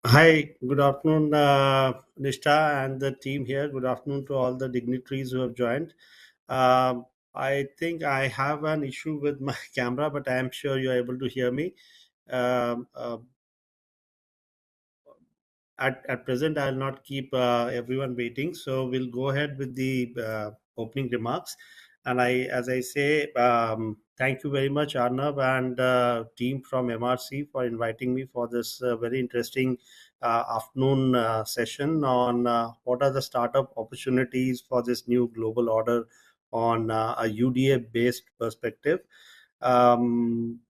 Hi, good afternoon, Nishta and the team here. Good afternoon to all the dignitaries who have joined. I think I have an issue with my camera, but I am sure you're able to hear me. Um, uh, at present, I'll not keep everyone waiting, so we'll go ahead with the opening remarks. And as I say, thank you very much, Arnav and team from MRC for inviting me for this very interesting afternoon session on what are the startup opportunities for this new global order on a UDA based perspective. Um,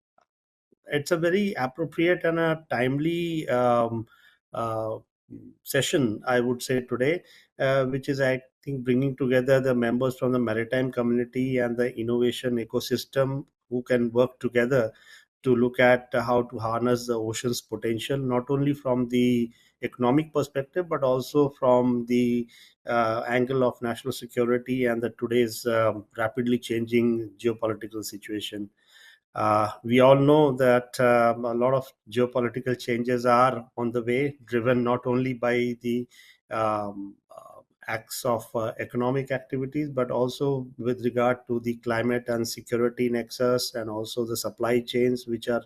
it's a very appropriate and a timely uh, session, I would say, today, which is, I think, bringing together the members from the maritime community and the innovation ecosystem who can work together to look at how to harness the ocean's potential, not only from the economic perspective, but also from the angle of national security and the today's rapidly changing geopolitical situation. We all know that a lot of geopolitical changes are on the way, driven not only by the acts of economic activities, but also with regard to the climate and security nexus, and also the supply chains which are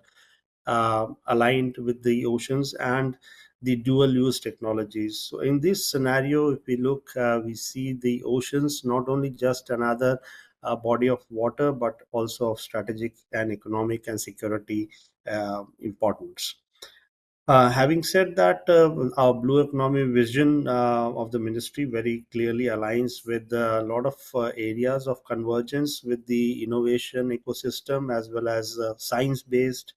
aligned with the oceans and the dual use technologies. So, in this scenario, if we look, we see the oceans not only just another body of water, but also of strategic and economic and security importance. Having said that, our blue economy vision of the ministry very clearly aligns with a lot of areas of convergence with the innovation ecosystem, as well as science based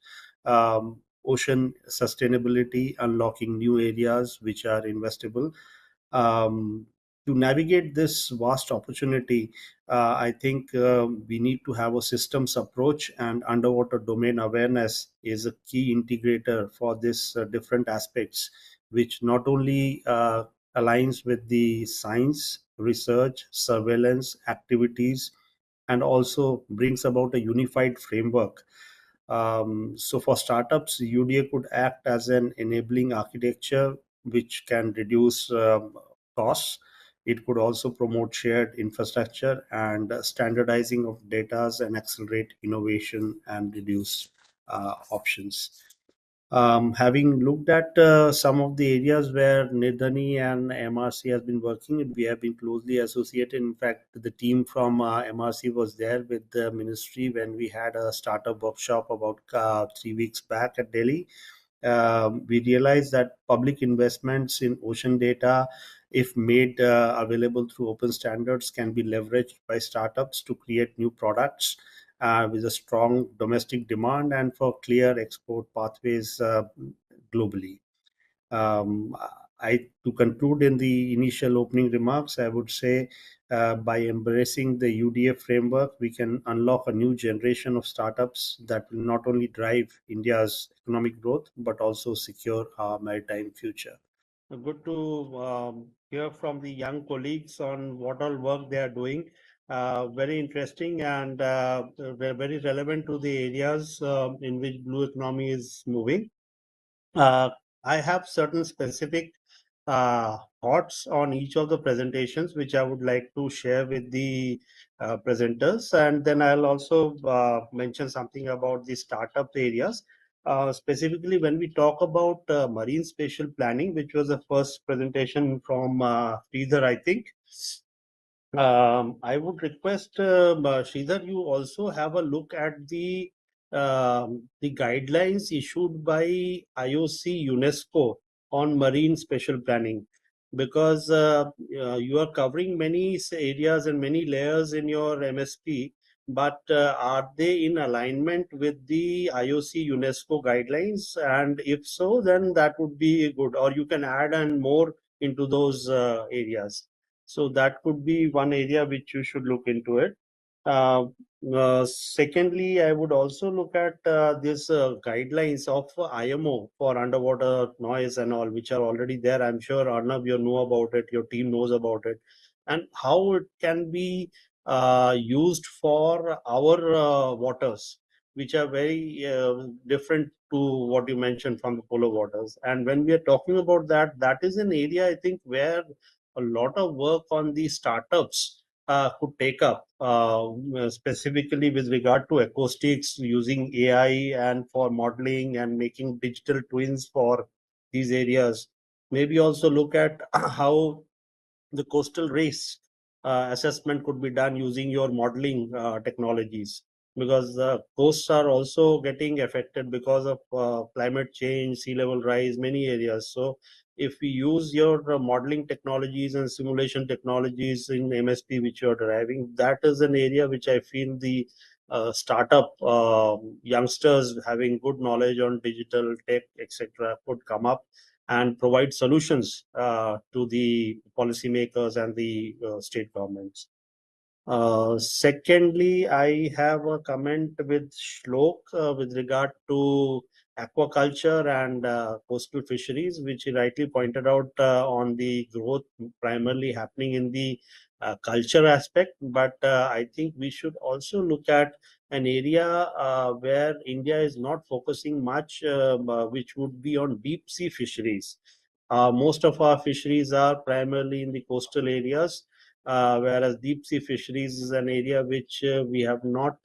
ocean sustainability, unlocking new areas which are investable. um, to navigate this vast opportunity, I think we need to have a systems approach, and underwater domain awareness is a key integrator for this different aspects, which not only aligns with the science, research, surveillance activities, and also brings about a unified framework. So for startups, UDA could act as an enabling architecture which can reduce costs. It could also promote shared infrastructure and standardizing of data and accelerate innovation and reduce options. Having looked at some of the areas where Nidhani and MRC has been working, we have been closely associated. In fact, the team from MRC was there with the ministry when we had a startup workshop about 3 weeks back at Delhi. We realized that public investments in ocean data, if made available through open standards, can be leveraged by startups to create new products with a strong domestic demand and for clear export pathways globally. Um, to conclude in the initial opening remarks, I would say by embracing the UDF framework, we can unlock a new generation of startups that will not only drive India's economic growth but also secure our maritime future. Good to hear from the young colleagues on what all work they are doing. Very interesting and very relevant to the areas in which blue economy is moving. Uh, I have certain specific thoughts on each of the presentations, which I would like to share with the presenters. And then I'll also mention something about the startup areas. Specifically, when we talk about marine spatial planning, which was the first presentation from Sridhar, I think. I would request Sridhar, you also have a look at the guidelines issued by IOC UNESCO on marine spatial planning, because you are covering many areas and many layers in your MSP, but are they in alignment with the IOC UNESCO guidelines? And if so, then that would be good, or you can add and more into those areas. So that could be one area which you should look into it. Uh, Secondly, I would also look at this guidelines of IMO for underwater noise and all, which are already there. I'm sure Arnav, you know about it, your team knows about it, and how it can be used for our waters, which are very different to what you mentioned from the polar waters. And when we are talking about that, that is an area I think where a lot of work on the startups could take up, specifically with regard to acoustics, using AI and for modeling and making digital twins for these areas. Maybe also look at how the coastal race assessment could be done using your modeling technologies, because the coasts are also getting affected because of climate change, sea level rise, many areas. So if we use your modeling technologies and simulation technologies in MSP which you are deriving, that is an area which I feel the startup youngsters having good knowledge on digital tech etc could come up and provide solutions to the policymakers and the state governments. Secondly, I have a comment with Shlok with regard to aquaculture and coastal fisheries, which he rightly pointed out on the growth primarily happening in the culture aspect. But I think we should also look at an area where India is not focusing much, which would be on deep sea fisheries. Most of our fisheries are primarily in the coastal areas, whereas deep sea fisheries is an area which we have not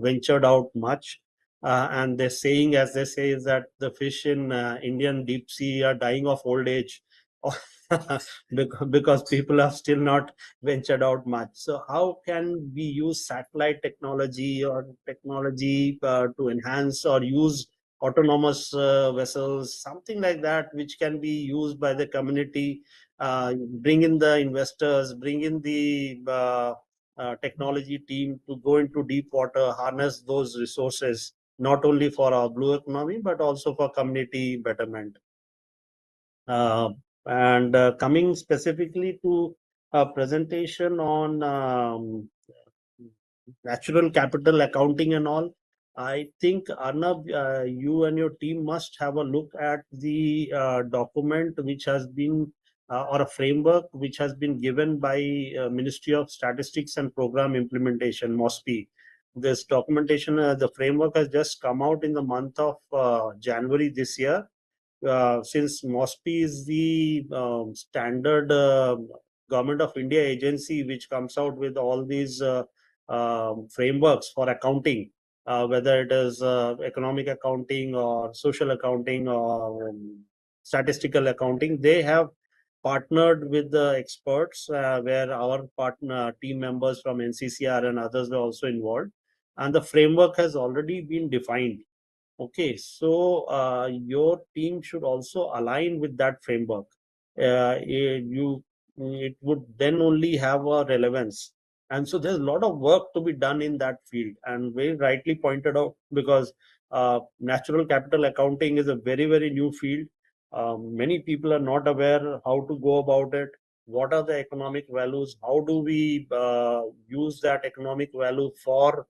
ventured out much. And they're saying, as they say, is that the fish in Indian deep sea are dying of old age because people have still not ventured out much. So, how can we use satellite technology or technology to enhance or use autonomous vessels, something like that, which can be used by the community, bring in the investors, bring in the technology team to go into deep water, harness those resources, not only for our blue economy, but also for community betterment. Uh, and coming specifically to a presentation on natural capital accounting and all, I think Arnab, you and your team must have a look at the document which has been or a framework which has been given by Ministry of Statistics and Program Implementation, MOSPI. This documentation, the framework has just come out in the month of January this year. Since MOSPI is the standard government of India agency which comes out with all these frameworks for accounting, whether it is economic accounting or social accounting or statistical accounting, they have partnered with the experts, where our partner team members from NCCR and others were also involved, and the framework has already been defined. Okay, so your team should also align with that framework. It would then only have a relevance, and so there's a lot of work to be done in that field. And very rightly pointed out, because natural capital accounting is a very new field. Many people are not aware how to go about it. What are the economic values? How do we use that economic value for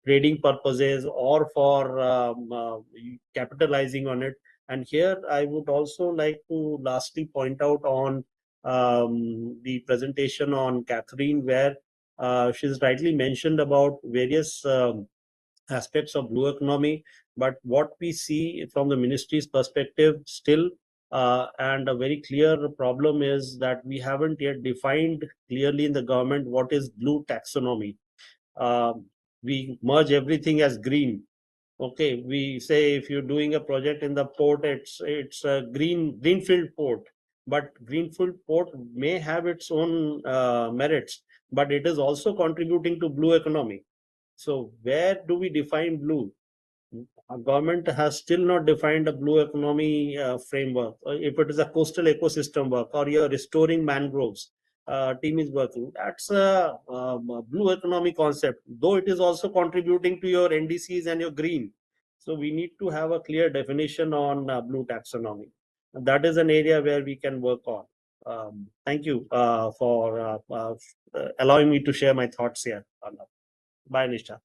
trading purposes or for capitalizing on it. And here I would also like to lastly point out on the presentation on Catherine, where she's rightly mentioned about various aspects of blue economy. But what we see from the ministry's perspective still, and a very clear problem, is that we haven't yet defined clearly in the government what is blue taxonomy. um, we merge everything as green. Okay, we say if you're doing a project in the port, it's a greenfield port, but greenfield port may have its own merits, but it is also contributing to blue economy. So where do we define blue? Our government has still not defined a blue economy framework. If it is a coastal ecosystem work or you're restoring mangroves, team is working. That's a blue economy concept, though it is also contributing to your NDCs and your green. So we need to have a clear definition on blue taxonomy. That is an area where we can work on. Thank you for allowing me to share my thoughts here. Bye, Nisha.